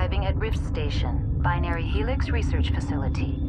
arriving at Rift Station, Binary Helix Research Facility.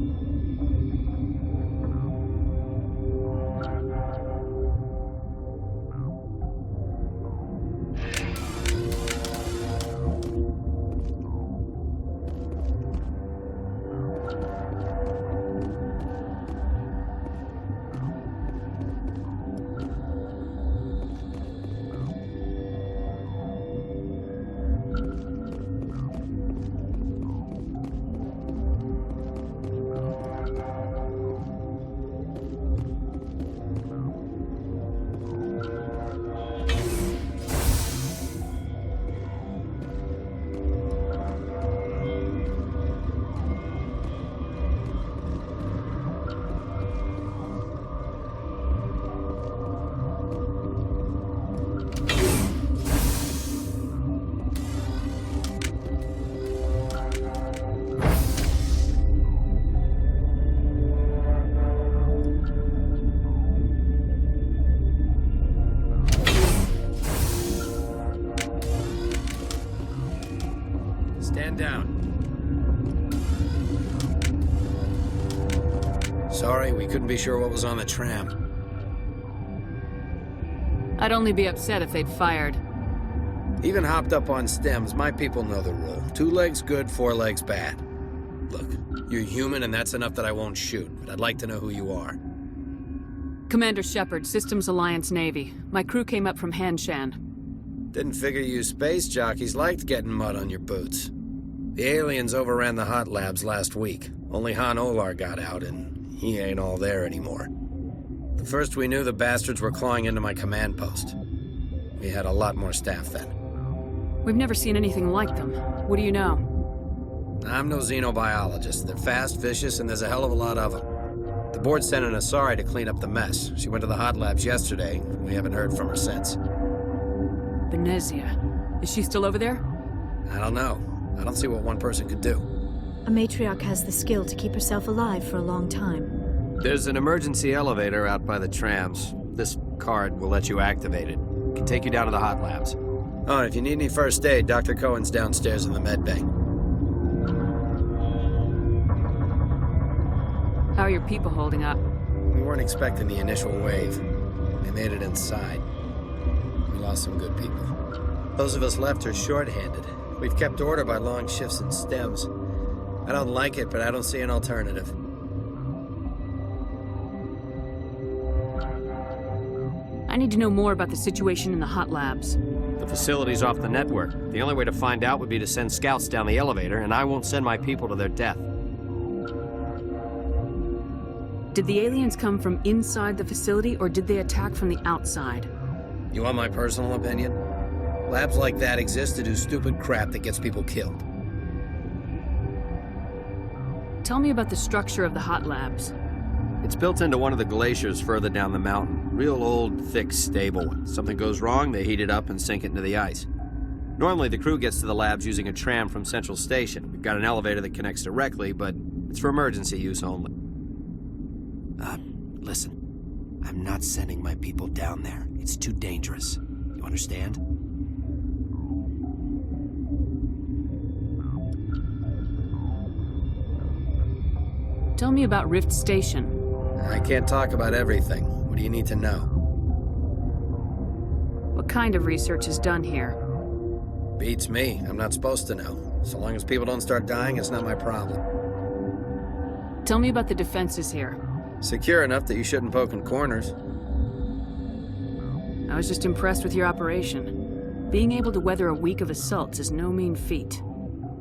Stand down. Sorry, we couldn't be sure what was on the tram. I'd only be upset if they'd fired. Even hopped up on stems, my people know the rule. 2 legs good, 4 legs bad. Look, you're human and that's enough that I won't shoot, but I'd like to know who you are. Commander Shepard, Systems Alliance Navy. My crew came up from Hanshan. Didn't figure you space jockeys liked getting mud on your boots. The aliens overran the hot labs last week. Only Han Olar got out, and he ain't all there anymore. The first we knew, the bastards were clawing into my command post. We had a lot more staff then. We've never seen anything like them. What do you know? I'm no xenobiologist. They're fast, vicious, and there's a hell of a lot of them. The board sent an Asari to clean up the mess. She went to the hot labs yesterday. We haven't heard from her since. Venezia. Is she still over there? I don't know. I don't see what one person could do. A matriarch has the skill to keep herself alive for a long time. There's an emergency elevator out by the trams. This card will let you activate it. It can take you down to the hot labs. Oh, and if you need any first aid, Dr. Cohen's downstairs in the med bay. How are your people holding up? We weren't expecting the initial wave. They made it inside. We lost some good people. Those of us left are short-handed. We've kept order by long shifts and stems. I don't like it, but I don't see an alternative. I need to know more about the situation in the hot labs. The facility's off the network. The only way to find out would be to send scouts down the elevator, and I won't send my people to their death. Did the aliens come from inside the facility, or did they attack from the outside? You want my personal opinion? Labs like that exist to do stupid crap that gets people killed. Tell me about the structure of the hot labs. It's built into one of the glaciers further down the mountain. Real old, thick, stable. Something goes wrong, they heat it up and sink it into the ice. Normally, the crew gets to the labs using a tram from Central Station. We've got an elevator that connects directly, but it's for emergency use only. Listen. I'm not sending my people down there. It's too dangerous. You understand? Tell me about Rift Station. I can't talk about everything. What do you need to know? What kind of research is done here? Beats me. I'm not supposed to know. So long as people don't start dying, it's not my problem. Tell me about the defenses here. Secure enough that you shouldn't poke in corners. I was just impressed with your operation. Being able to weather a week of assaults is no mean feat.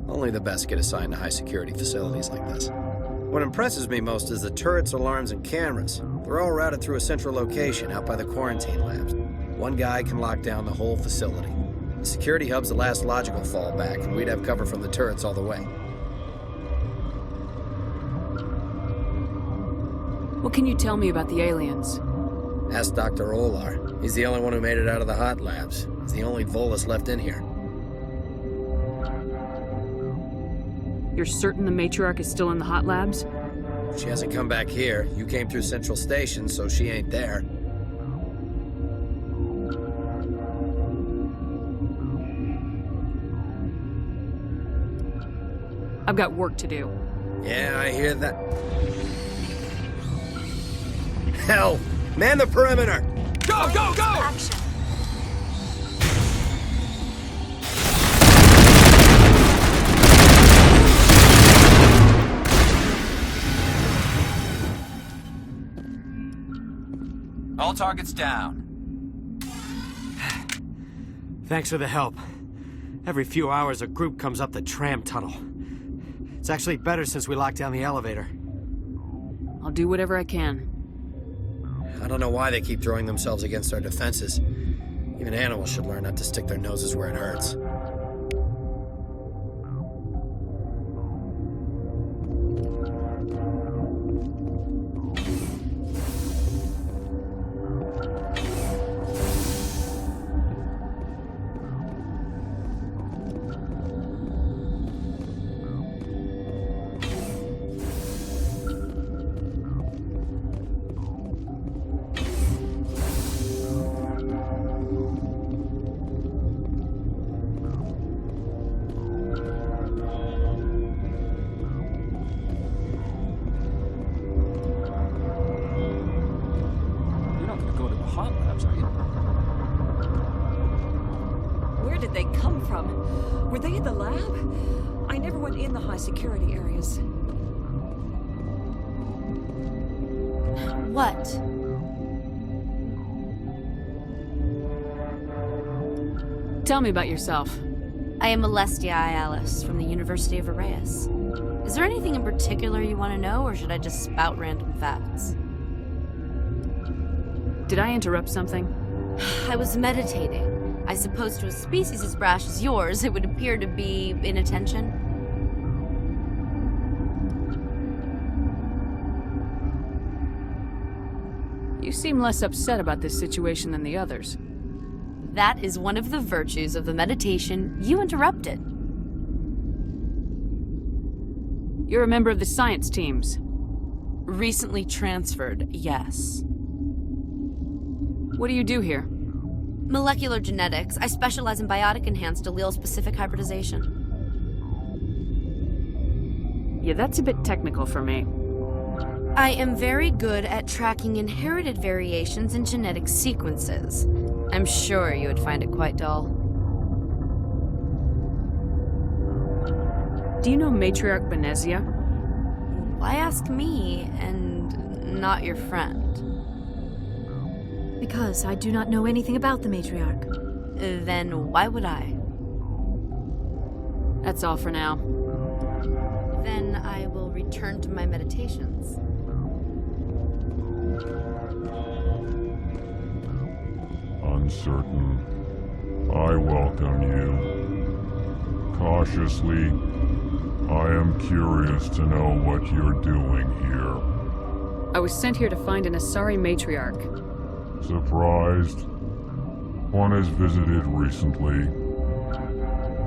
Only the best get assigned to high-security facilities like this. What impresses me most is the turrets, alarms, and cameras. They're all routed through a central location out by the quarantine labs. One guy can lock down the whole facility. The security hub's the last logical fallback, and we'd have cover from the turrets all the way. What can you tell me about the aliens? Ask Dr. Olar. He's the only one who made it out of the hot labs. He's the only Volus left in here. You're certain the matriarch is still in the hot labs? She hasn't come back here. You came through Central Station, so she ain't there. I've got work to do. Yeah, I hear that. Hell! Man the perimeter! Go, go, go! Action. All targets down. Thanks for the help. Every few hours, a group comes up the tram tunnel. It's actually better since we locked down the elevator. I'll do whatever I can. I don't know why they keep throwing themselves against our defenses. Even animals should learn not to stick their noses where it hurts. You're not gonna go to the hot labs, are you? Where did they come from? Were they in the lab? I never went in the high security areas. What? Tell me about yourself. I am Alestia Alice from the University of Arraeus. Is there anything in particular you want to know, or should I just spout random facts? Did I interrupt something? I was meditating. I suppose to a species as brash as yours, it would appear to be inattention. You seem less upset about this situation than the others. That is one of the virtues of the meditation you interrupted. You're a member of the science teams. Recently transferred, yes. What do you do here? Molecular genetics. I specialize in biotic-enhanced allele-specific hybridization. Yeah, that's a bit technical for me. I am very good at tracking inherited variations in genetic sequences. I'm sure you would find it quite dull. Do you know Matriarch Benezia? Why ask me and not your friend? Because I do not know anything about the matriarch. Then why would I? That's all for now. Then I will return to my meditations. Uncertain. I welcome you. Cautiously, I am curious to know what you're doing here. I was sent here to find an Asari matriarch. Surprised? One has visited recently.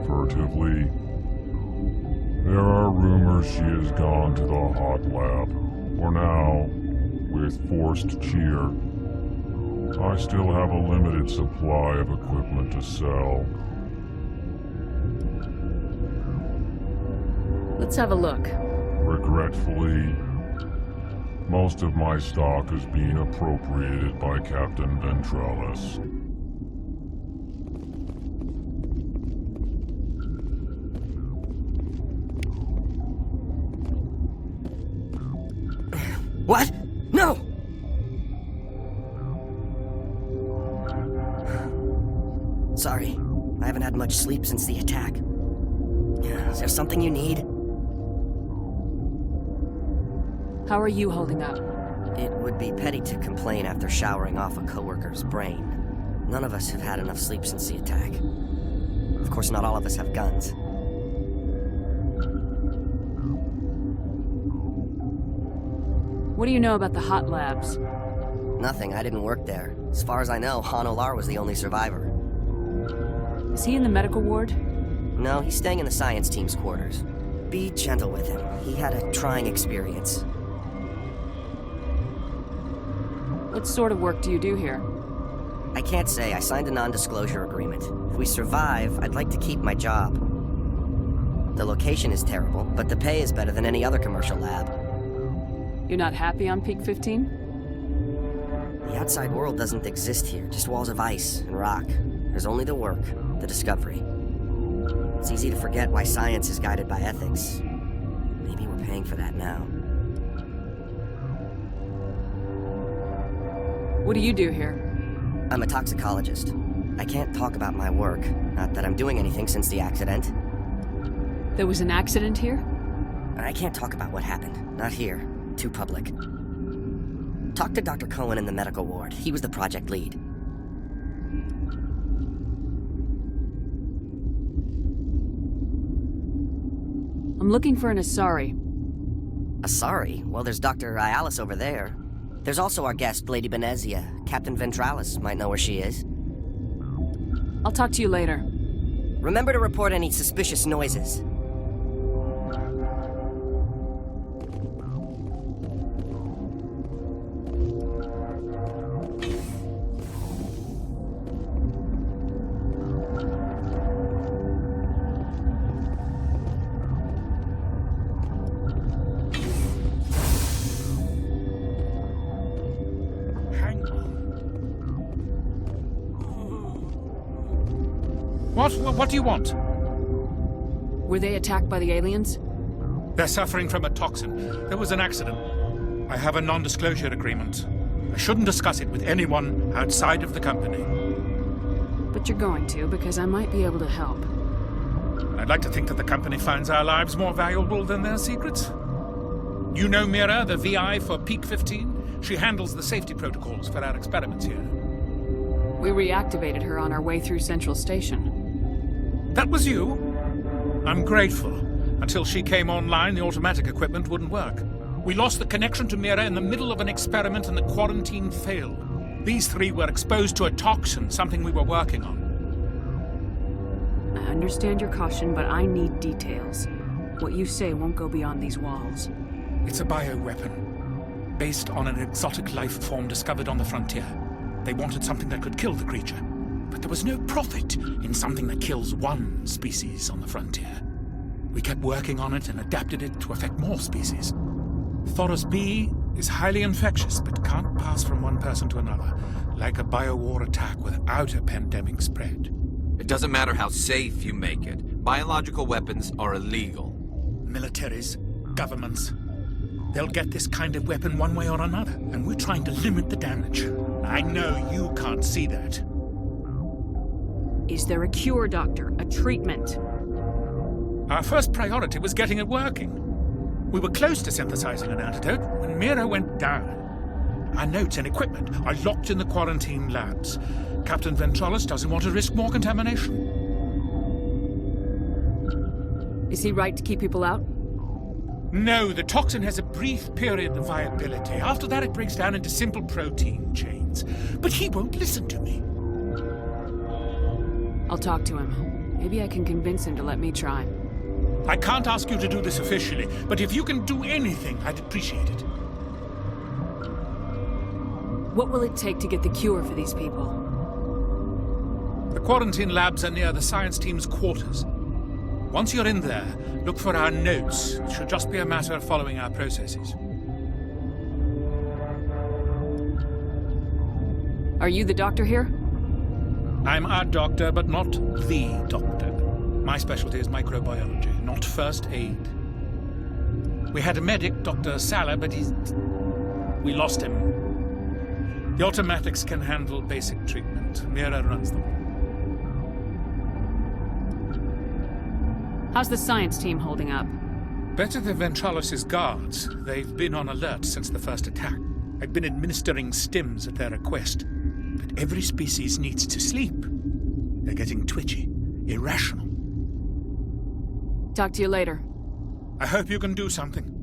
Furtively. There are rumors she has gone to the hot lab. For now, with forced cheer, I still have a limited supply of equipment to sell. Let's have a look. Regretfully, most of my stock is being appropriated by Captain Ventralis. What? No! Sorry, I haven't had much sleep since the attack. Is there something you need? How are you holding up? It would be petty to complain after showering off a coworker's brain. None of us have had enough sleep since the attack. Of course, not all of us have guns. What do you know about the hot labs? Nothing, I didn't work there. As far as I know, Han Olar was the only survivor. Is he in the medical ward? No, he's staying in the science team's quarters. Be gentle with him. He had a trying experience. What sort of work do you do here? I can't say. I signed a non-disclosure agreement. If we survive, I'd like to keep my job. The location is terrible, but the pay is better than any other commercial lab. You're not happy on Peak 15? The outside world doesn't exist here, just walls of ice and rock. There's only the work, the discovery. It's easy to forget why science is guided by ethics. Maybe we're paying for that now. What do you do here? I'm a toxicologist. I can't talk about my work, not that I'm doing anything since the accident. There was an accident here? I can't talk about what happened, not here. Too public. Talk to Dr. Cohen in the medical ward. He was the project lead. I'm looking for an Asari. Asari? Well, there's Dr. Ialis over there. There's also our guest, Lady Benezia. Captain Ventralis might know where she is. I'll talk to you later. Remember to report any suspicious noises. What do you want? Were they attacked by the aliens? They're suffering from a toxin. There was an accident. I have a non-disclosure agreement. I shouldn't discuss it with anyone outside of the company. But you're going to, because I might be able to help. I'd like to think that the company finds our lives more valuable than their secrets. You know Mira, the VI for Peak 15? She handles the safety protocols for our experiments here. We reactivated her on our way through Central Station. That was you? I'm grateful. Until she came online, the automatic equipment wouldn't work. We lost the connection to Mira in the middle of an experiment and the quarantine failed. These three were exposed to a toxin, something we were working on. I understand your caution, but I need details. What you say won't go beyond these walls. It's a bioweapon, based on an exotic life form discovered on the frontier. They wanted something that could kill the creature, but there was no profit in something that kills one species on the frontier. We kept working on it and adapted it to affect more species. Thoros B is highly infectious, but can't pass from one person to another, like a biowar attack without a pandemic spread. It doesn't matter how safe you make it. Biological weapons are illegal. Militaries, governments, they'll get this kind of weapon one way or another, and we're trying to limit the damage. I know you can't see that. Is there a cure, Doctor? A treatment? Our first priority was getting it working. We were close to synthesizing an antidote when Mira went down. Our notes and equipment are locked in the quarantine labs. Captain Ventralis doesn't want to risk more contamination. Is he right to keep people out? No, the toxin has a brief period of viability. After that, it breaks down into simple protein chains. But he won't listen to me. I'll talk to him. Maybe I can convince him to let me try. I can't ask you to do this officially, but if you can do anything, I'd appreciate it. What will it take to get the cure for these people? The quarantine labs are near the science team's quarters. Once you're in there, look for our notes. It should just be a matter of following our processes. Are you the doctor here? I'm a doctor, but not the doctor. My specialty is microbiology, not first aid. We had a medic, Dr. Salah, but we lost him. The automatics can handle basic treatment. Mira runs them. How's the science team holding up? Better than Ventralis' guards. They've been on alert since the first attack. I've been administering stims at their request. But every species needs to sleep. They're getting twitchy, irrational. Talk to you later. I hope you can do something.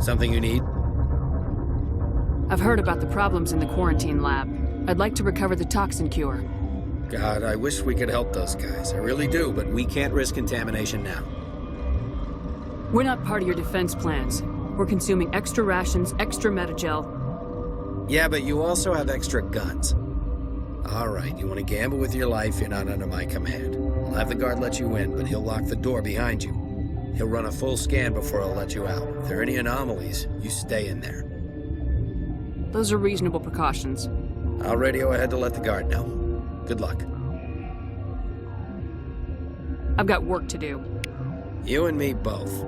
Something you need? I've heard about the problems in the quarantine lab. I'd like to recover the toxin cure. God, I wish we could help those guys. I really do, but we can't risk contamination now. We're not part of your defense plans. We're consuming extra rations, extra Metagel. Yeah, but you also have extra guns. All right, you want to gamble with your life, you're not under my command. I'll have the guard let you in, but he'll lock the door behind you. He'll run a full scan before he'll let you out. If there are any anomalies, you stay in there. Those are reasonable precautions. I'll radio ahead to let the guard know. Good luck. I've got work to do. You and me both.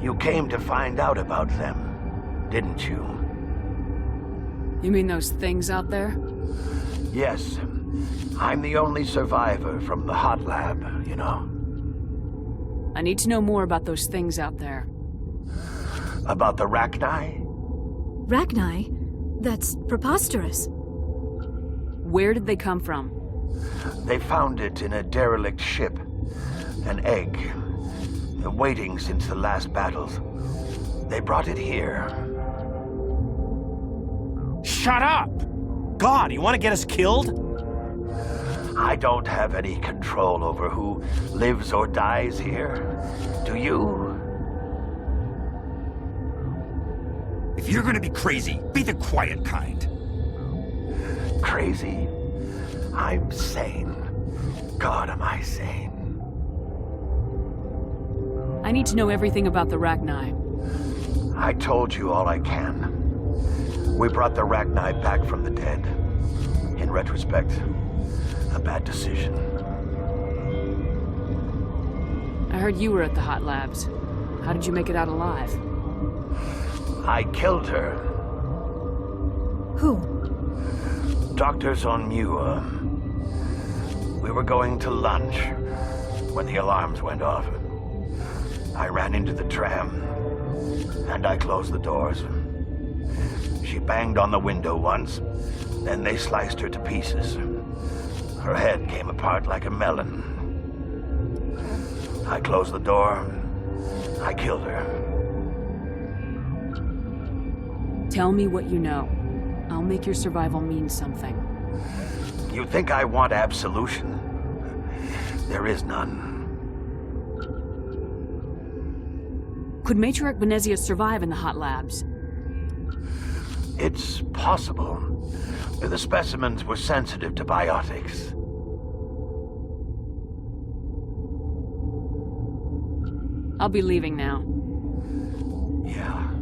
You came to find out about them, didn't you? You mean those things out there? Yes. I'm the only survivor from the hot lab, you know. I need to know more about those things out there. About the Rachni? Rachni? That's preposterous. Where did they come from? They found it in a derelict ship. An egg. Waiting since the last battles. They brought it here. Shut up! God, you want to get us killed? I don't have any control over who lives or dies here. Do you? If you're gonna be crazy, be the quiet kind. Crazy? I'm sane. God, am I sane? I need to know everything about the Rachni. I told you all I can. We brought the Rachni back from the dead. In retrospect, a bad decision. I heard you were at the hot labs. How did you make it out alive? I killed her. Who? Dr. Zonmua. We were going to lunch when the alarms went off. I ran into the tram, and I closed the doors. She banged on the window once, then they sliced her to pieces. Her head came apart like a melon. I closed the door. I killed her. Tell me what you know. I'll make your survival mean something. You think I want absolution? There is none. Could Matriarch Benezia survive in the hot labs? It's possible. The specimens were sensitive to biotics. I'll be leaving now. Yeah.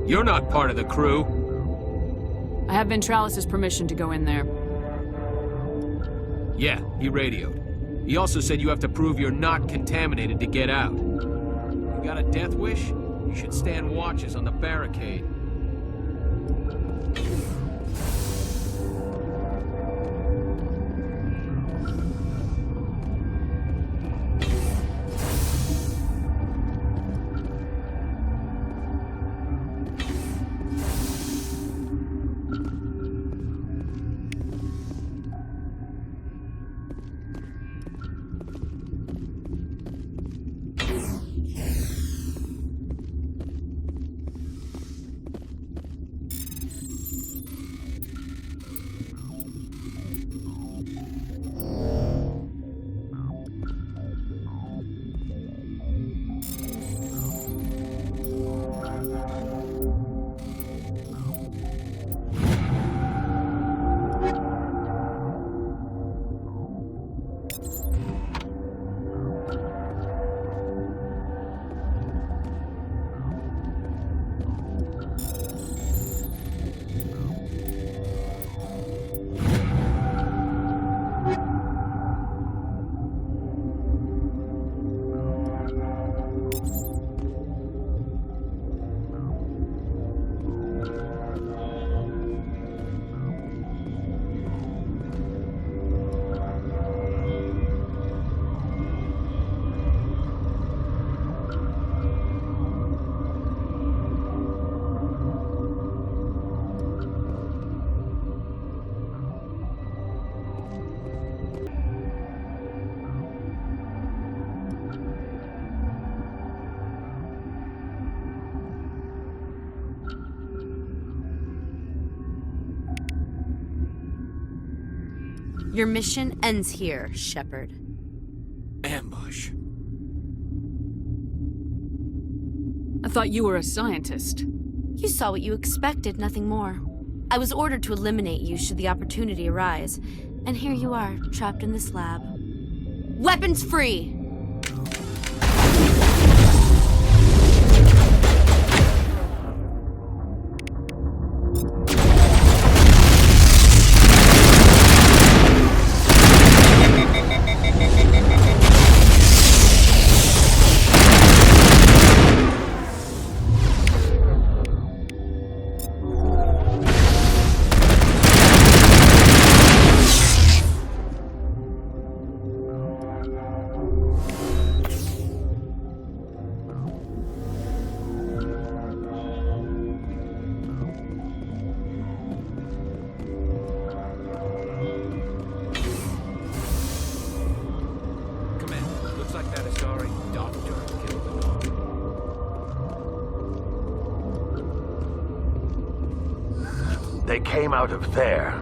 You're not part of the crew. I have Ventralis' permission to go in there. Yeah, he radioed. He also said you have to prove you're not contaminated to get out. You got a death wish? You should stand watches on the barricade. Your mission ends here, Shepard. Ambush. I thought you were a scientist. You saw what you expected, nothing more. I was ordered to eliminate you should the opportunity arise, and here you are, trapped in this lab. Weapons free! They came out of there.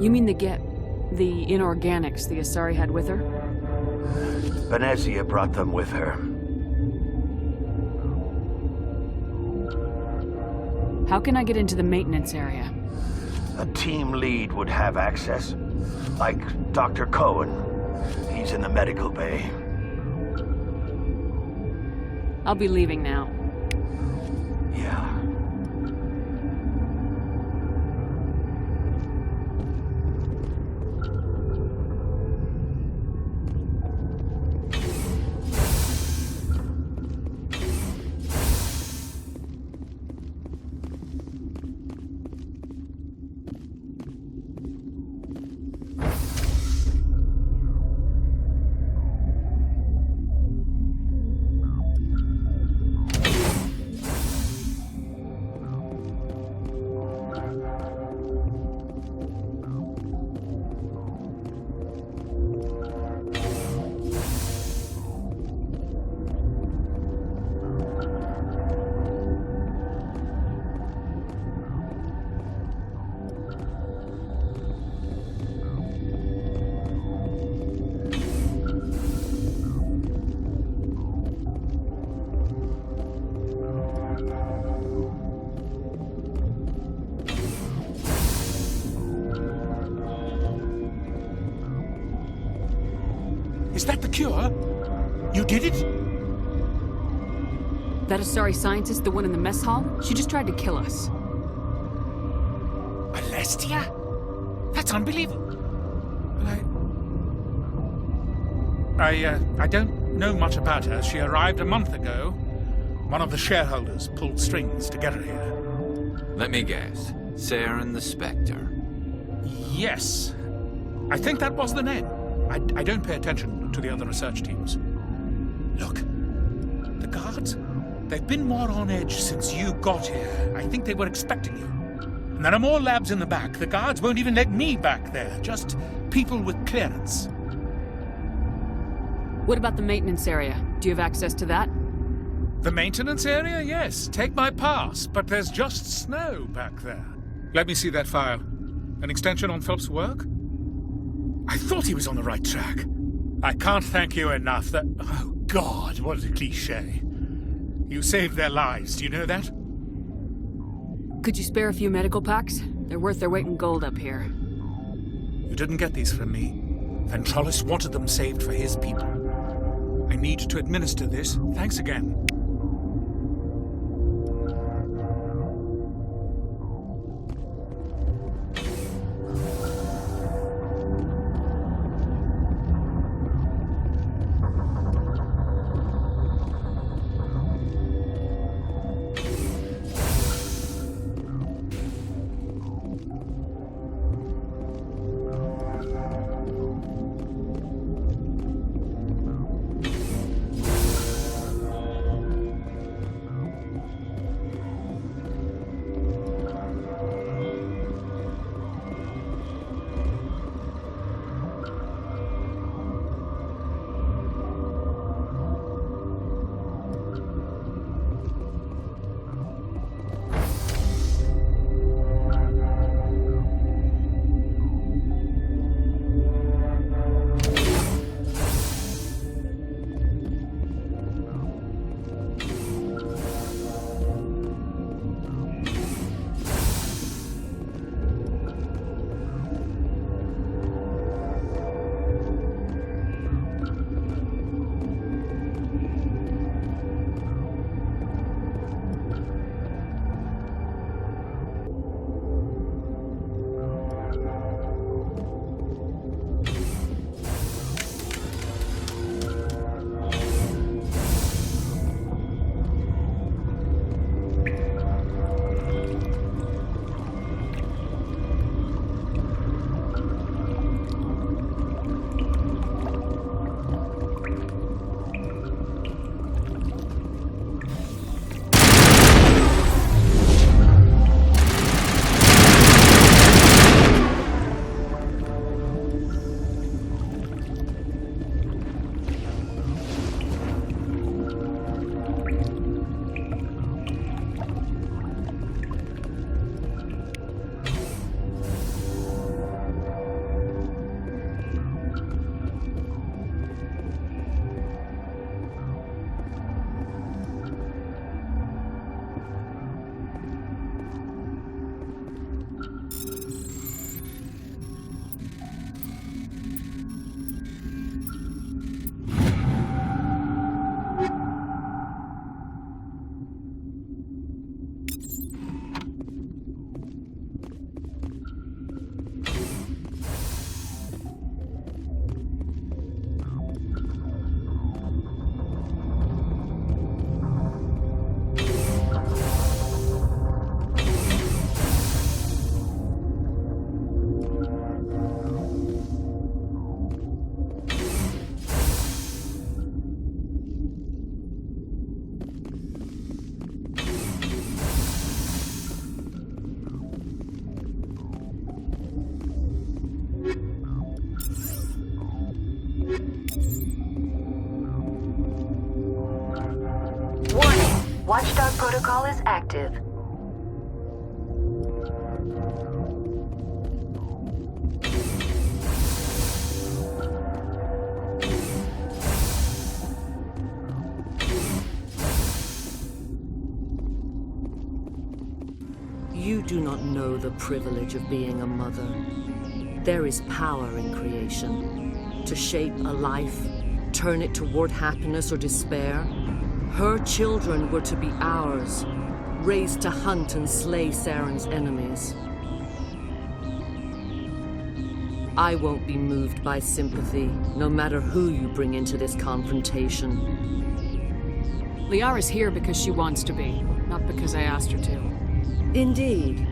You mean the inorganics the Asari had with her? Venezia brought them with her. How can I get into the maintenance area? A team lead would have access. Like Dr. Cohen. He's in the medical bay. I'll be leaving now. Yeah. Is that the cure? You did it? That Asari scientist, the one in the mess hall? She just tried to kill us. Alestia? That's unbelievable. I don't know much about her. She arrived a month ago. One of the shareholders pulled strings to get her here. Let me guess. Saren the Spectre. Yes. I think that was the name. I don't pay attention to the other research teams. Look, the guards, they've been more on edge since you got here. I think they were expecting you. And there are more labs in the back. The guards won't even let me back there. Just people with clearance. What about the maintenance area? Do you have access to that? The maintenance area? Yes. Take my pass. But there's just snow back there. Let me see that file. An extension on Phelps' work? I thought he was on the right track. I can't thank you enough that... Oh, God, what a cliché. You saved their lives, do you know that? Could you spare a few medical packs? They're worth their weight in gold up here. You didn't get these from me. Ventrollis wanted them saved for his people. I need to administer this. Thanks again. Watchdog protocol is active. You do not know the privilege of being a mother. There is power in creation. To shape a life, turn it toward happiness or despair. Her children were to be ours, raised to hunt and slay Saren's enemies. I won't be moved by sympathy, no matter who you bring into this confrontation. Liara's here because she wants to be, not because I asked her to. Indeed.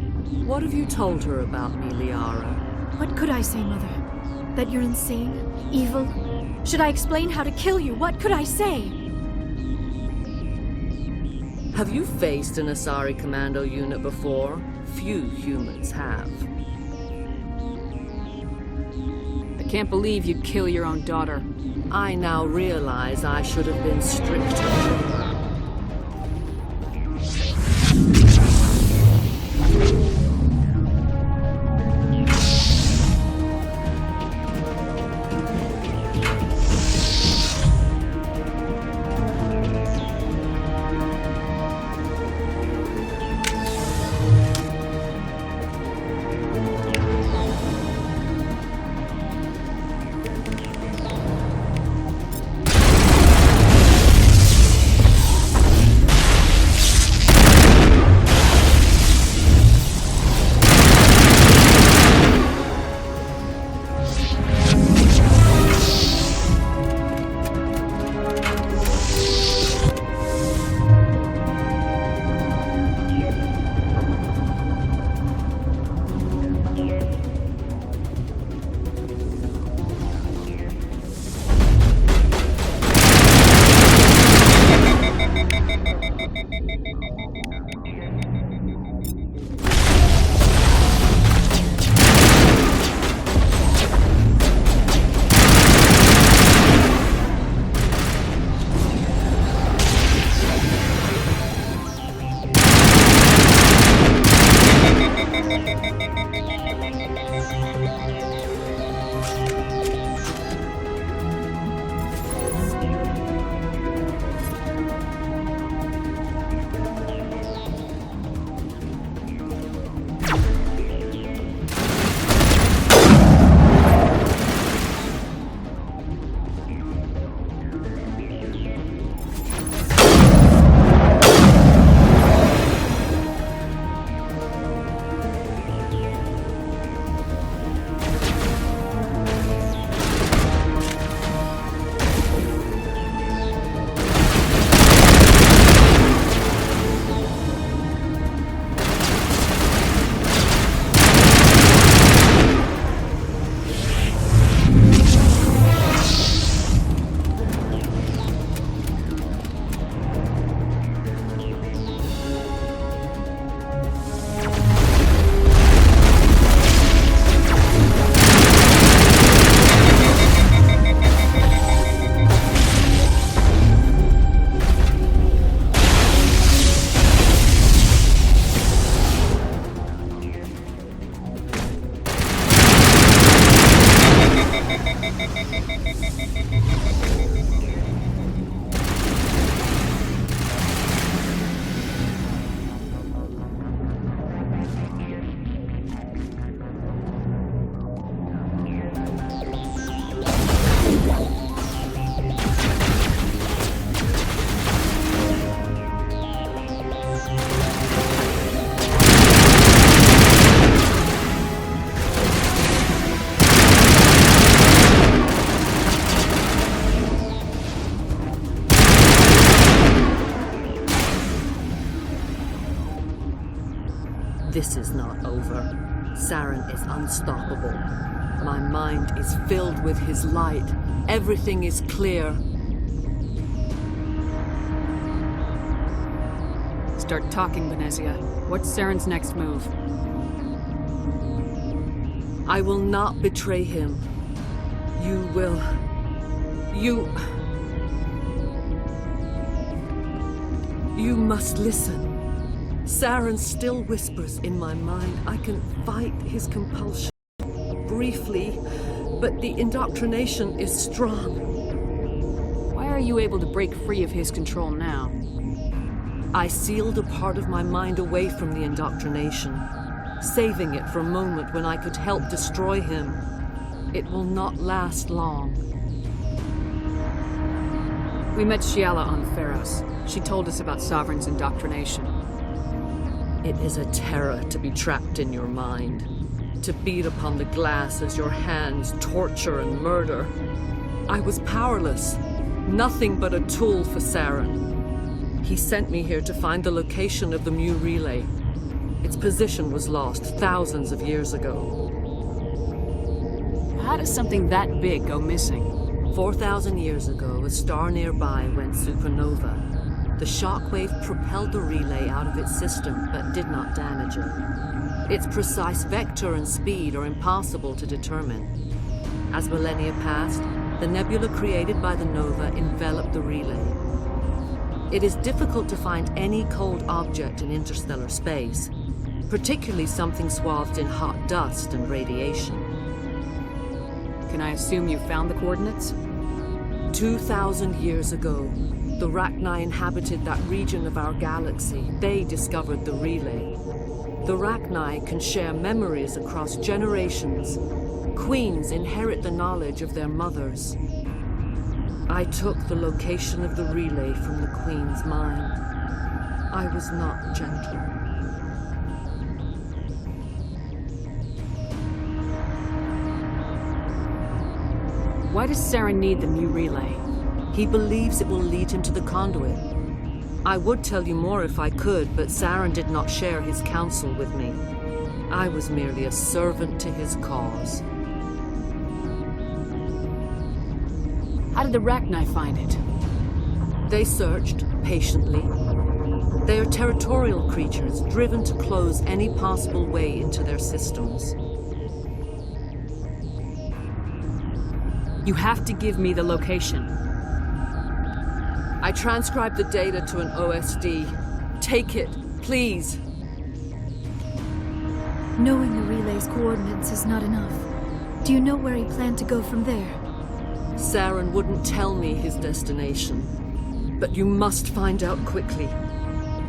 What have you told her about me, Liara? What could I say, Mother? That you're insane? Evil? Should I explain how to kill you? What could I say? Have you faced an Asari commando unit before? Few humans have. I can't believe you'd kill your own daughter. I now realize I should have been stricter. This is not over. Saren is unstoppable. My mind is filled with his light. Everything is clear. Start talking, Venezia. What's Saren's next move? I will not betray him. You will... You must listen. Saren still whispers in my mind. I can fight his compulsion briefly, but the indoctrination is strong. Why are you able to break free of his control now? I sealed a part of my mind away from the indoctrination, saving it for a moment when I could help destroy him. It will not last long. We met Shiala on Pharos. She told us about Sovereign's indoctrination. It is a terror to be trapped in your mind, to beat upon the glass as your hands torture and murder. I was powerless, nothing but a tool for Saren. He sent me here to find the location of the Mu relay. Its position was lost thousands of years ago. How does something that big go missing? 4,000 years ago, a star nearby went supernova. The shockwave propelled the relay out of its system, but did not damage it. Its precise vector and speed are impossible to determine. As millennia passed, the nebula created by the nova enveloped the relay. It is difficult to find any cold object in interstellar space, particularly something swathed in hot dust and radiation. Can I assume you found the coordinates? 2,000 years ago, the Rachni inhabited that region of our galaxy. They discovered the relay. The Rachni can share memories across generations. Queens inherit the knowledge of their mothers. I took the location of the relay from the Queen's mind. I was not gentle. Why does Saren need the Mu relay? He believes it will lead him to the conduit. I would tell you more if I could, but Saren did not share his counsel with me. I was merely a servant to his cause. How did the Rachni find it? They searched, patiently. They are territorial creatures, driven to close any possible way into their systems. You have to give me the location. I transcribed the data to an OSD. Take it, please. Knowing the relay's coordinates is not enough. Do you know where he planned to go from there? Saren wouldn't tell me his destination. But you must find out quickly.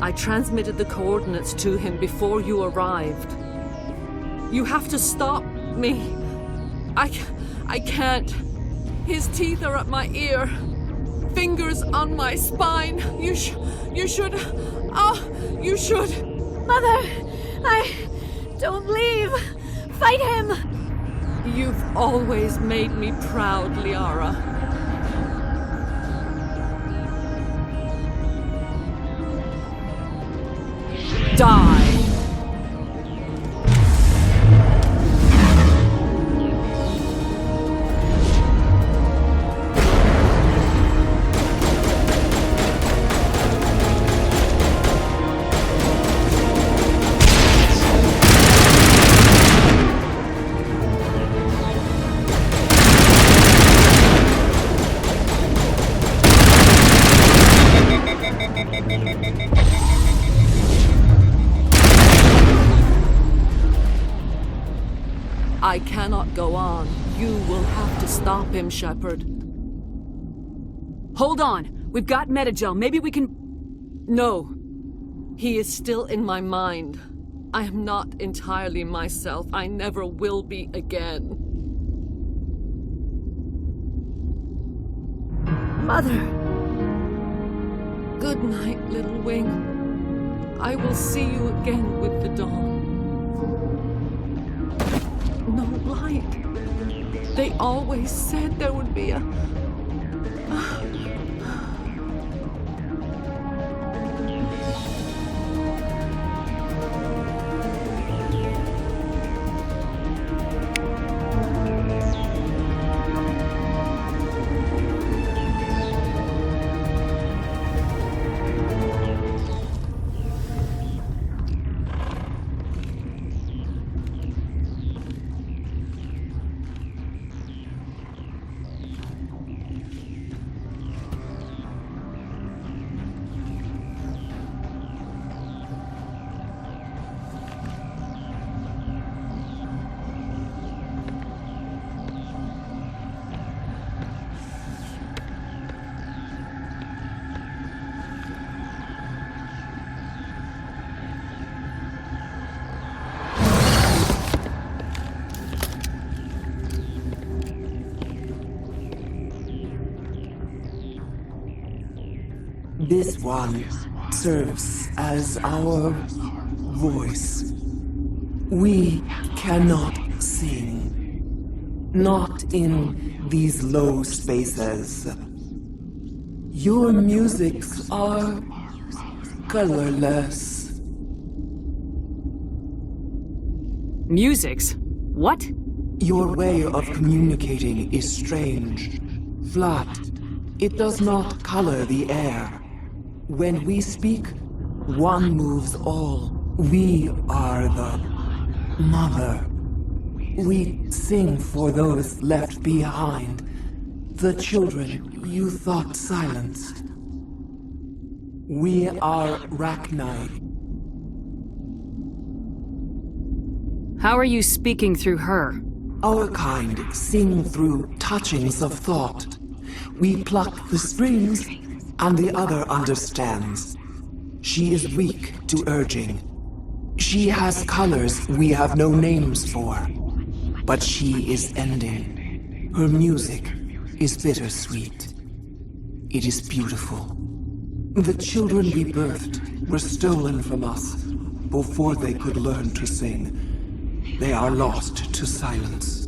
I transmitted the coordinates to him before you arrived. You have to stop me. I can't. His teeth are at my ear. Fingers on my spine. You should. You should. Mother! Don't leave! Fight him! You've always made me proud, Liara. Die! I cannot go on. You will have to stop him, Shepard. Hold on. We've got Metagel. Maybe we can... No. He is still in my mind. I am not entirely myself. I never will be again. Mother! Good night, little wing. I will see you again with the dawn. No light. They always said there would be a... This one serves as our voice. We cannot sing. Not in these low spaces. Your musics are colorless. Musics? What? Your way of communicating is strange. Flat. It does not color the air. When we speak, one moves all. We are the mother. We sing for those left behind. The children you thought silenced. We are Rachni. How are you speaking through her? Our kind sing through touchings of thought. We pluck the strings, and the other understands. She is weak to urging. She has colors we have no names for. But she is ending. Her music is bittersweet. It is beautiful. The children we birthed were stolen from us before they could learn to sing. They are lost to silence.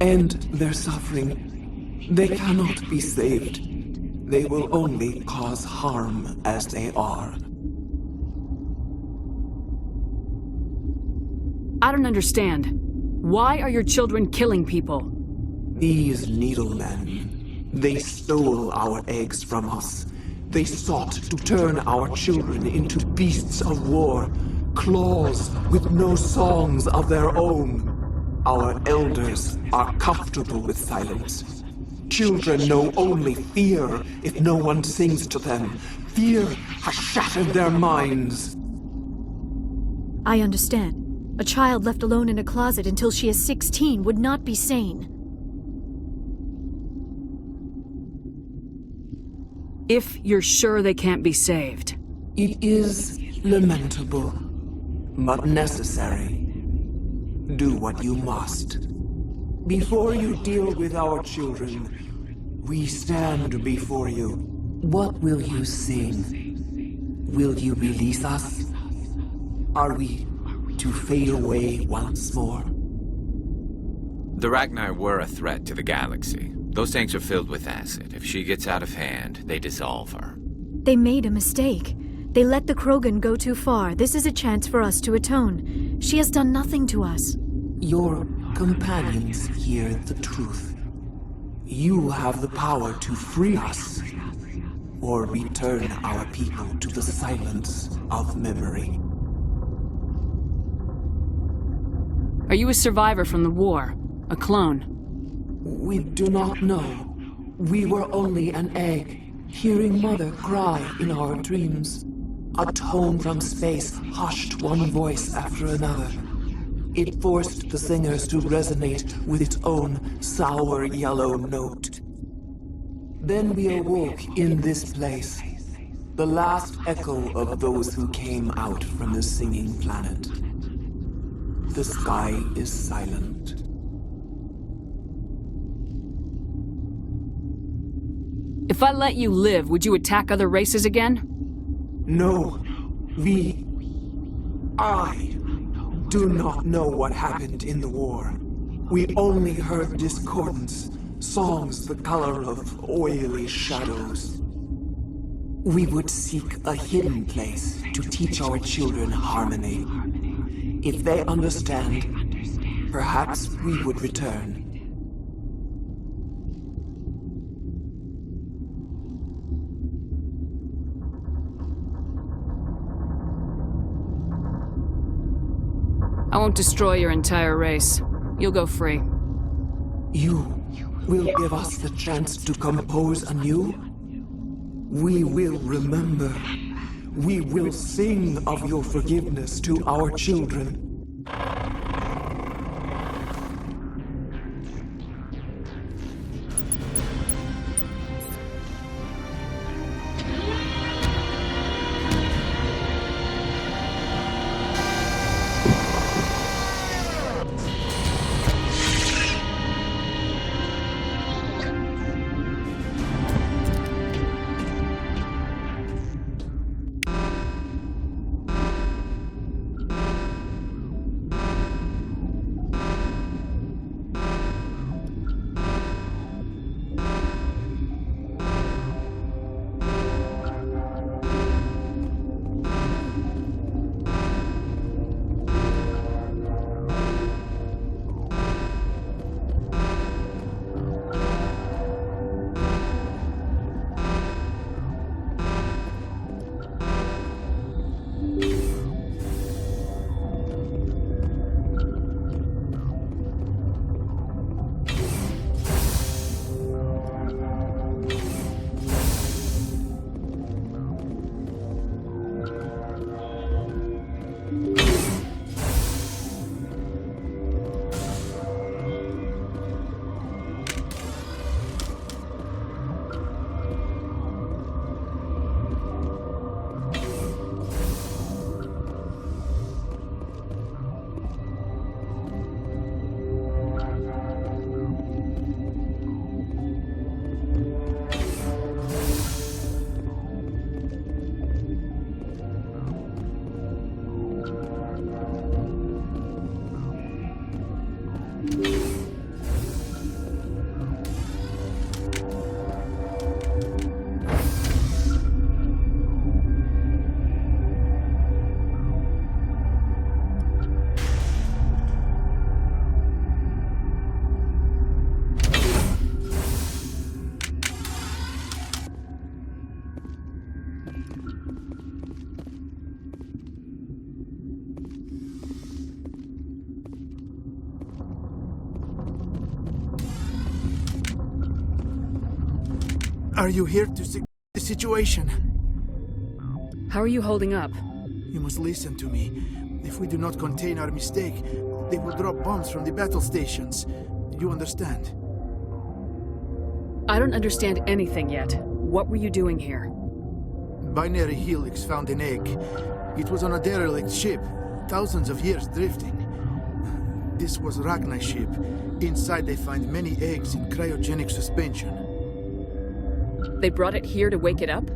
And their suffering, they cannot be saved. They will only cause harm as they are. I don't understand. Why are your children killing people? These needlemen, they stole our eggs from us. They sought to turn our children into beasts of war, claws with no songs of their own. Our elders are comfortable with silence. Children know only fear if no one sings to them. Fear has shattered their minds. I understand. A child left alone in a closet until she is 16 would not be sane. If you're sure they can't be saved. It is lamentable, but necessary. Do what you must. Before you deal with our children, we stand before you. What will you sing? Will you release us? Are we to fade away once more? The Rachni were a threat to the galaxy. Those tanks are filled with acid. If she gets out of hand, they dissolve her. They made a mistake. They let the Krogan go too far. This is a chance for us to atone. She has done nothing to us. Your companions hear the truth. You have the power to free us, or return our people to the silence of memory. Are you a survivor from the war? A clone? We do not know. We were only an egg, hearing Mother cry in our dreams. A tone from space hushed one voice after another. It forced the singers to resonate with its own sour yellow note. Then we awoke in this place, the last echo of those who came out from the singing planet. The sky is silent. If I let you live, would you attack other races again? No. I do not know what happened in the war. We only heard discordance, songs the color of oily shadows. We would seek a hidden place to teach our children harmony. If they understand, perhaps we would return. I won't destroy your entire race. You'll go free. You will give us the chance to compose anew? We will remember. We will sing of your forgiveness to our children. Are you here to secure the situation? How are you holding up? You must listen to me. If we do not contain our mistake, they will drop bombs from the battle stations. You understand? I don't understand anything yet. What were you doing here? Binary Helix found an egg. It was on a derelict ship, thousands of years drifting. This was Rachni's ship. Inside they find many eggs in cryogenic suspension. They brought it here to wake it up?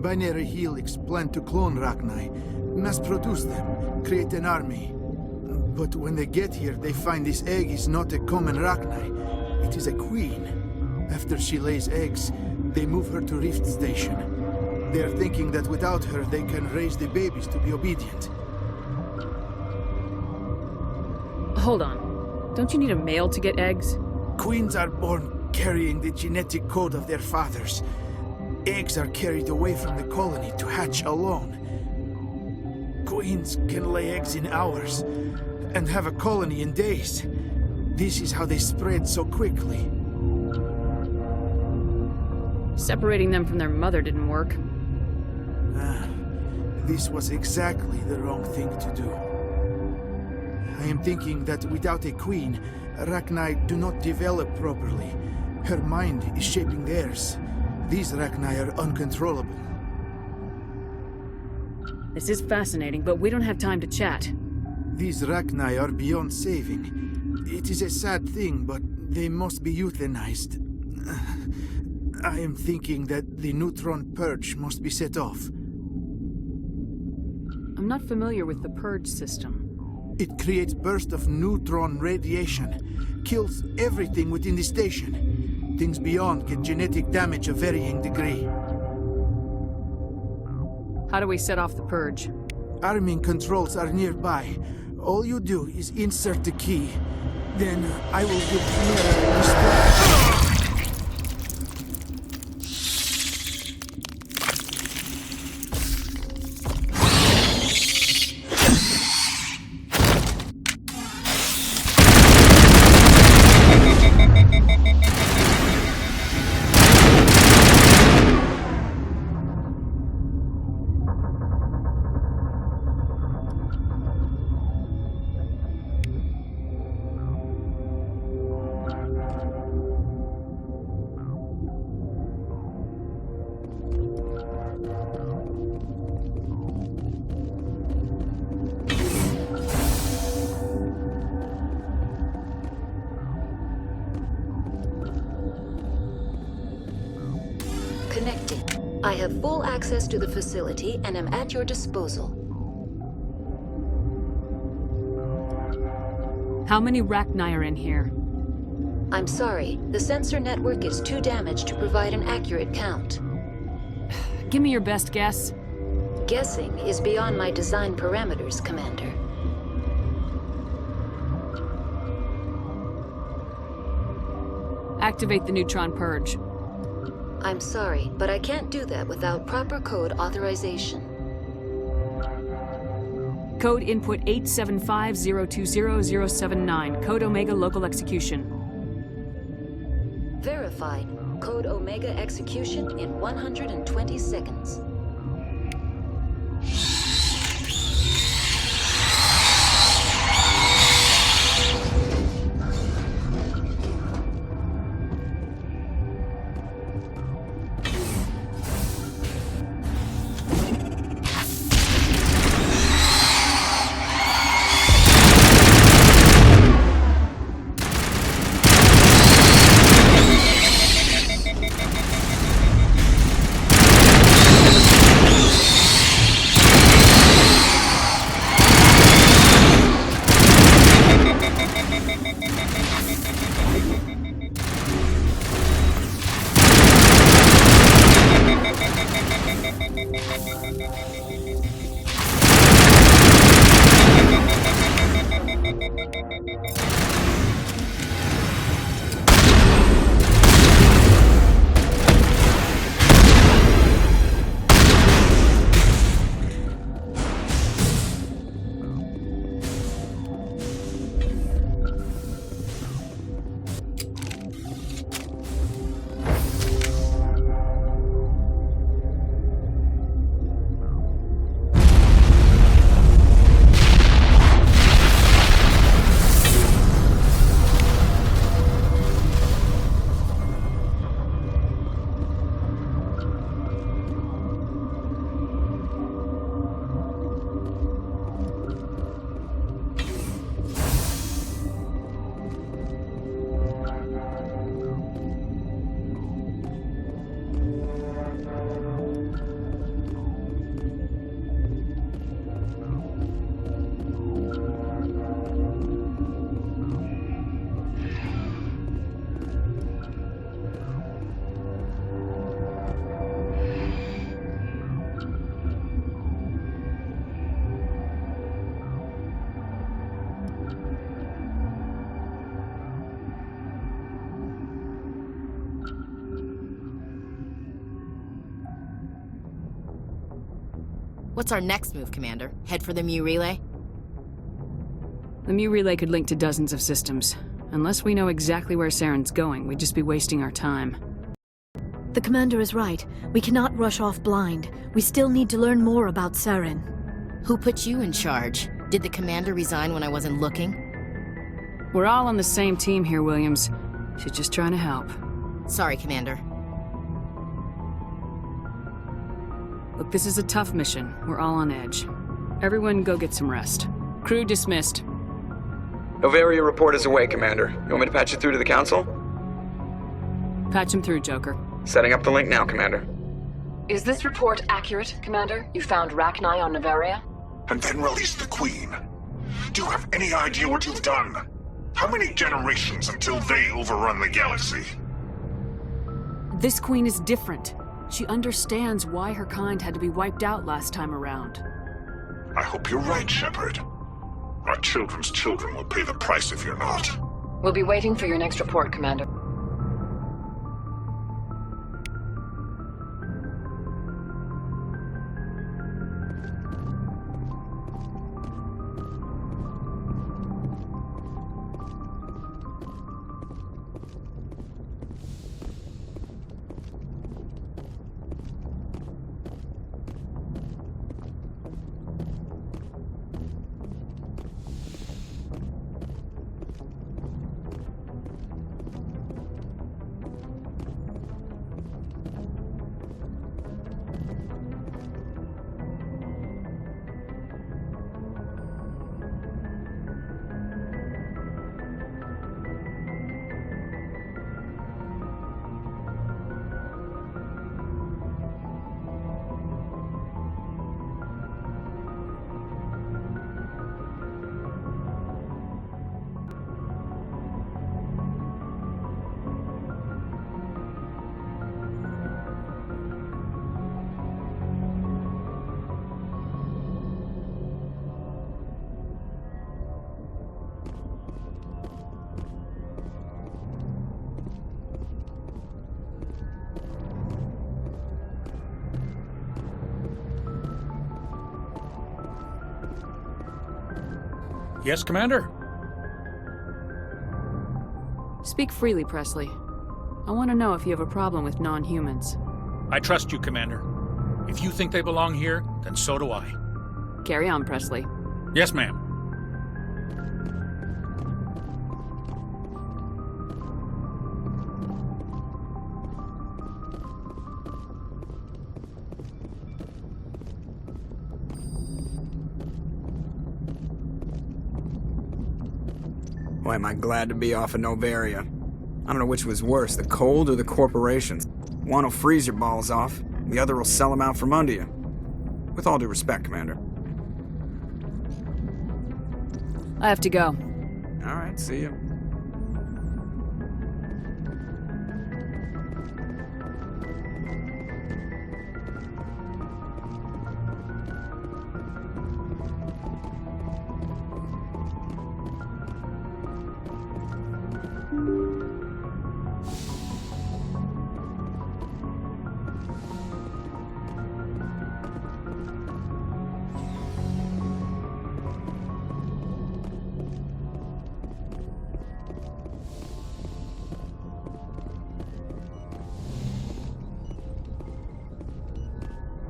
Binary Helix planned to clone Rachni, mass-produce them, create an army. But when they get here, they find this egg is not a common Rachni. It is a queen. After she lays eggs, they move her to Rift Station. They are thinking that without her, they can raise the babies to be obedient. Hold on. Don't you need a male to get eggs? Queens are born carrying the genetic code of their fathers. Eggs are carried away from the colony to hatch alone. Queens can lay eggs in hours and have a colony in days. This is how they spread so quickly. Separating them from their mother didn't work. This was exactly the wrong thing to do. I am thinking that without a queen, Rachni do not develop properly. Her mind is shaping theirs. These Rachni are uncontrollable. This is fascinating, but we don't have time to chat. These Rachni are beyond saving. It is a sad thing, but they must be euthanized. I am thinking that the neutron purge must be set off. I'm not familiar with the purge system. It creates bursts of neutron radiation, kills everything within the station. Things beyond get genetic damage of varying degree. How do we set off the purge? Arming controls are nearby. All you do is insert the key. Then I will give Mira a Connecting. I have full access to the facility and am at your disposal. How many Rachni are in here? I'm sorry, the sensor network is too damaged to provide an accurate count. Give me your best guess. Guessing is beyond my design parameters, Commander. Activate the neutron purge. I'm sorry, but I can't do that without proper code authorization. Code input 875020079. Code Omega local execution. Verified. Code Omega execution in 120 seconds. What's our next move, Commander? Head for the Mu relay? The Mu relay could link to dozens of systems. Unless we know exactly where Saren's going, we'd just be wasting our time. The commander is right. We cannot rush off blind. We still need to learn more about Saren. Who put you in charge? Did the commander resign when I wasn't looking? We're all on the same team here, Williams. She's just trying to help. Sorry, Commander. Look, this is a tough mission. We're all on edge. Everyone go get some rest. Crew dismissed. Noveria report is away, Commander. You want me to patch it through to the Council? Patch him through, Joker. Setting up the link now, Commander. Is this report accurate, Commander? You found Rachni on Noveria? And then released the Queen. Do you have any idea what you've done? How many generations until they overrun the galaxy? This Queen is different. She understands why her kind had to be wiped out last time around. I hope you're right, Shepard. Our children's children will pay the price if you're not. We'll be waiting for your next report, Commander. Yes, Commander? Speak freely, Presley. I want to know if you have a problem with non-humans. I trust you, Commander. If you think they belong here, then so do I. Carry on, Presley. Yes, ma'am. Boy, am I glad to be off of Noveria. I don't know which was worse, the cold or the corporations. One will freeze your balls off, the other will sell them out from under you. With all due respect, Commander. I have to go. All right, see you.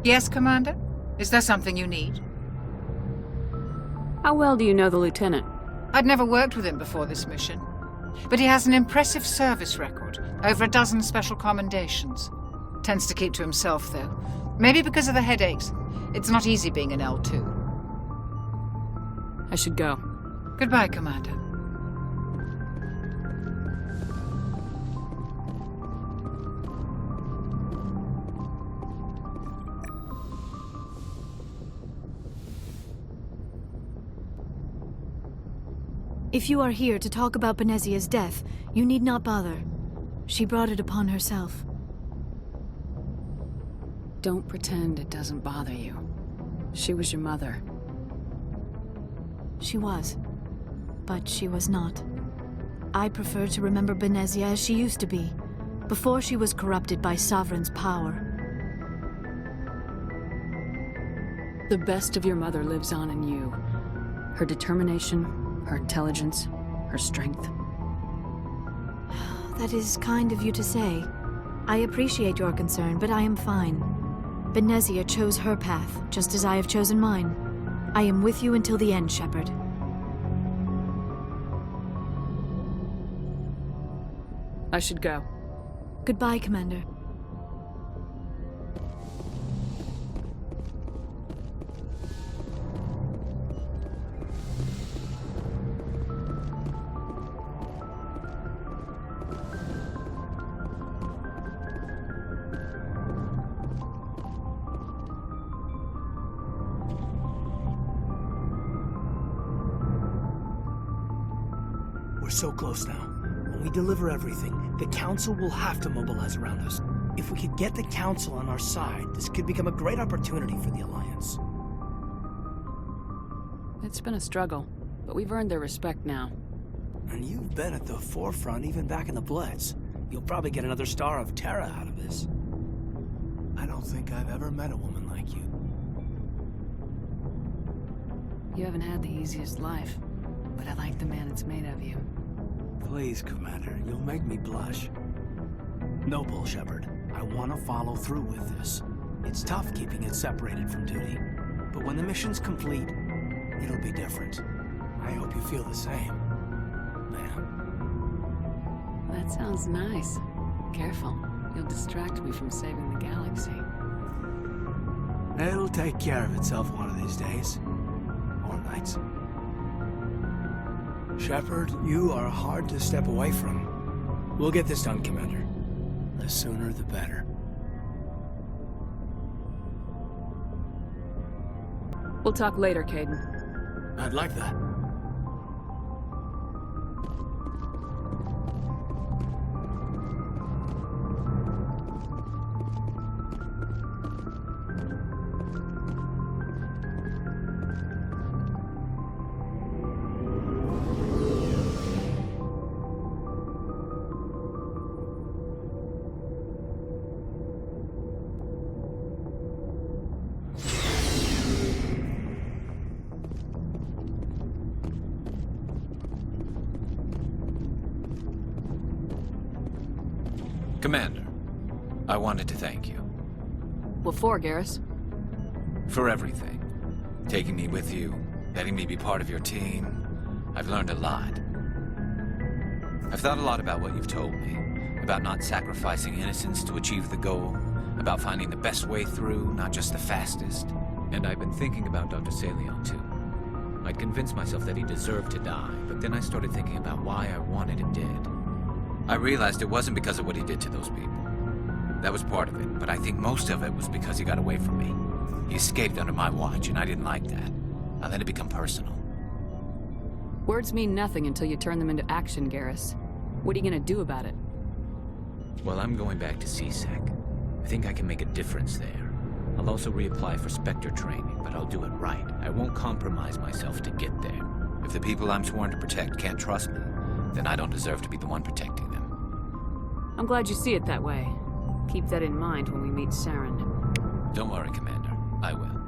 Yes, Commander? Is there something you need? How well do you know the Lieutenant? I'd never worked with him before this mission. But he has an impressive service record, over a dozen special commendations. Tends to keep to himself, though. Maybe because of the headaches. It's not easy being an L2. I should go. Goodbye, Commander. If you are here to talk about Benezia's death, you need not bother. She brought it upon herself. Don't pretend it doesn't bother you. She was your mother. She was. But she was not. I prefer to remember Benezia as she used to be, before she was corrupted by Sovereign's power. The best of your mother lives on in you. Her determination, her intelligence, her strength. That is kind of you to say. I appreciate your concern, but I am fine. Benezia chose her path, just as I have chosen mine. I am with you until the end, Shepard. I should go. Goodbye, Commander. We're so close now. When we deliver everything, the Council will have to mobilize around us. If we could get the Council on our side, this could become a great opportunity for the Alliance. It's been a struggle, but we've earned their respect now. And you've been at the forefront even back in the Blitz. You'll probably get another Star of Terra out of this. I don't think I've ever met a woman like you. You haven't had the easiest life, but I like the man it's made of you. Please, Commander, you'll make me blush. No bull, Shepard. I want to follow through with this. It's tough keeping it separated from duty, but when the mission's complete, it'll be different. I hope you feel the same, ma'am. That sounds nice. Careful. You'll distract me from saving the galaxy. It'll take care of itself one of these days. Or nights. Shepard, you are hard to step away from. We'll get this done, Commander. The sooner the better. We'll talk later, Caden. I'd like that. Commander, I wanted to thank you. What for, Garrus? For everything. Taking me with you, letting me be part of your team. I've learned a lot. I've thought a lot about what you've told me. About not sacrificing innocence to achieve the goal. About finding the best way through, not just the fastest. And I've been thinking about Dr. Saleon, too. I'd convinced myself that he deserved to die, but then I started thinking about why I wanted him dead. I realized it wasn't because of what he did to those people. That was part of it, but I think most of it was because he got away from me. He escaped under my watch, and I didn't like that. I let it become personal. Words mean nothing until you turn them into action, Garrus. What are you gonna do about it? Well, I'm going back to C-Sec. I think I can make a difference there. I'll also reapply for Spectre training, but I'll do it right. I won't compromise myself to get there. If the people I'm sworn to protect can't trust me, then I don't deserve to be the one protecting them. I'm glad you see it that way. Keep that in mind when we meet Saren. Don't worry, Commander. I will.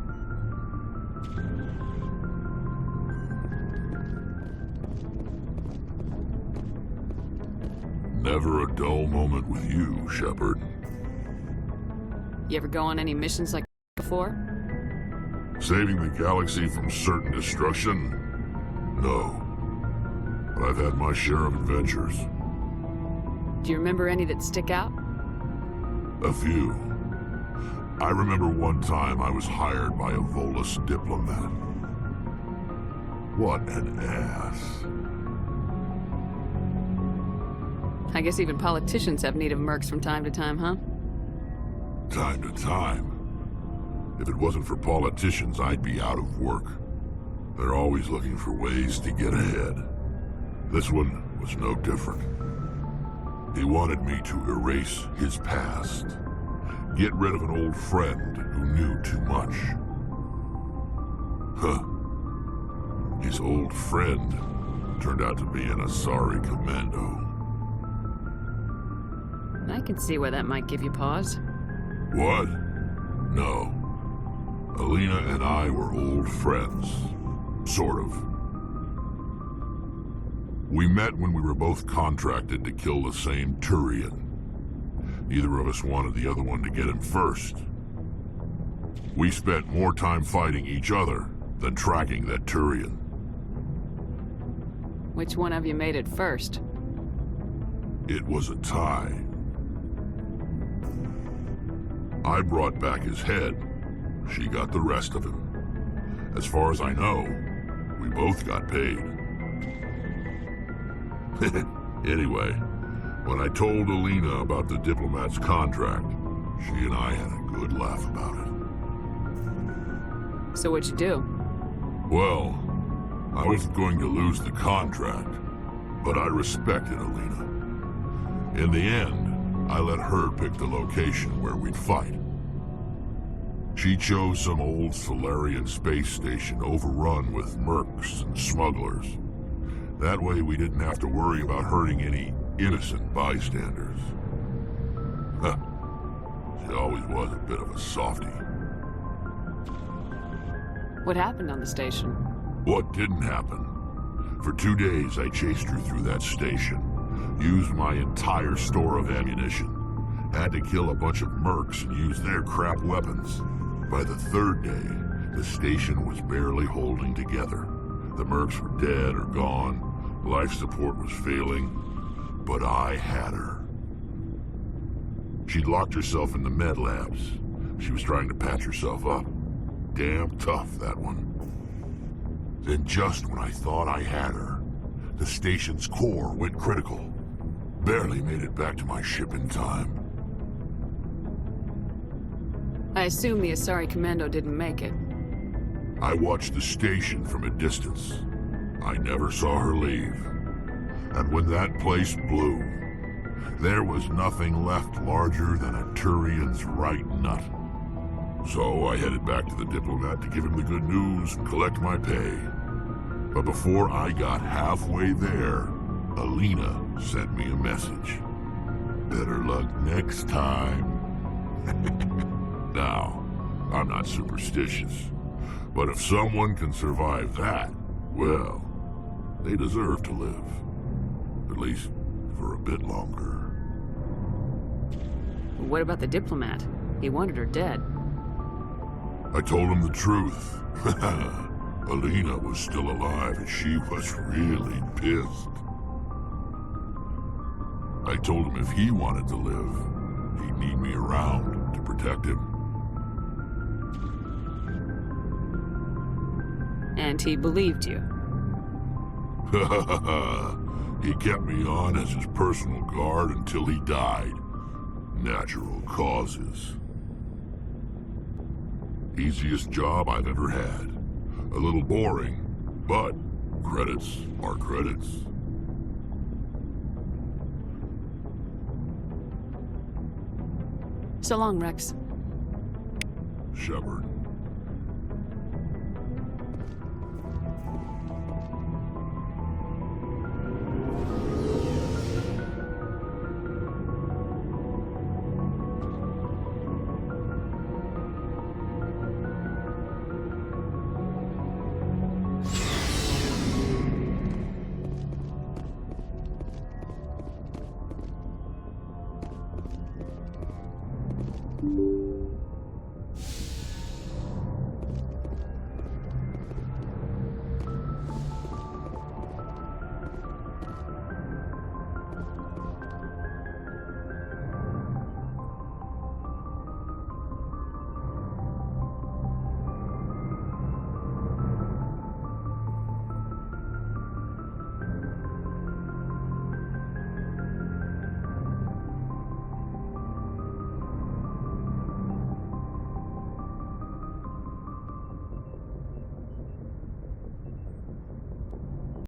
Never a dull moment with you, Shepard. You ever go on any missions like before? Saving the galaxy from certain destruction? No. But I've had my share of adventures. Do you remember any that stick out? A few. I remember one time I was hired by a Volus diplomat. What an ass. I guess even politicians have need of mercs from time to time, huh? Time to time. If it wasn't for politicians, I'd be out of work. They're always looking for ways to get ahead. This one was no different. He wanted me to erase his past. Get rid of an old friend who knew too much. Huh. His old friend turned out to be an Asari commando. I can see where that might give you pause. What? No. Alina and I were old friends. Sort of. We met when we were both contracted to kill the same Turian. Neither of us wanted the other one to get him first. We spent more time fighting each other than tracking that Turian. Which one of you made it first? It was a tie. I brought back his head. She got the rest of him. As far as I know, we both got paid. Anyway, when I told Alina about the diplomat's contract, she and I had a good laugh about it. So what'd you do? Well, I wasn't going to lose the contract, but I respected Alina. In the end, I let her pick the location where we'd fight. She chose some old Solarian space station overrun with mercs and smugglers. That way we didn't have to worry about hurting any innocent bystanders. Huh. She always was a bit of a softie. What happened on the station? What didn't happen? For 2 days I chased her through that station. Used my entire store of ammunition. Had to kill a bunch of mercs and use their crap weapons. By the 3rd day, the station was barely holding together. The mercs were dead or gone. Life support was failing. But I had her. She'd locked herself in the med labs. She was trying to patch herself up. Damn tough, that one. Then just when I thought I had her, the station's core went critical. Barely made it back to my ship in time. I assume the Asari Commando didn't make it. I watched the station from a distance. I never saw her leave. And when that place blew, there was nothing left larger than a Turian's right nut. So I headed back to the diplomat to give him the good news and collect my pay. But before I got halfway there, Alina sent me a message. Better luck next time. Now, I'm not superstitious, but if someone can survive that, well, they deserve to live. At least for a bit longer. What about the diplomat? He wanted her dead. I told him the truth. Alina was still alive and she was really pissed. I told him if he wanted to live, he'd need me around to protect him. And he believed you. He kept me on as his personal guard until he died. Natural causes. Easiest job I've ever had. A little boring, but credits are credits. So long, Rex. Shepard.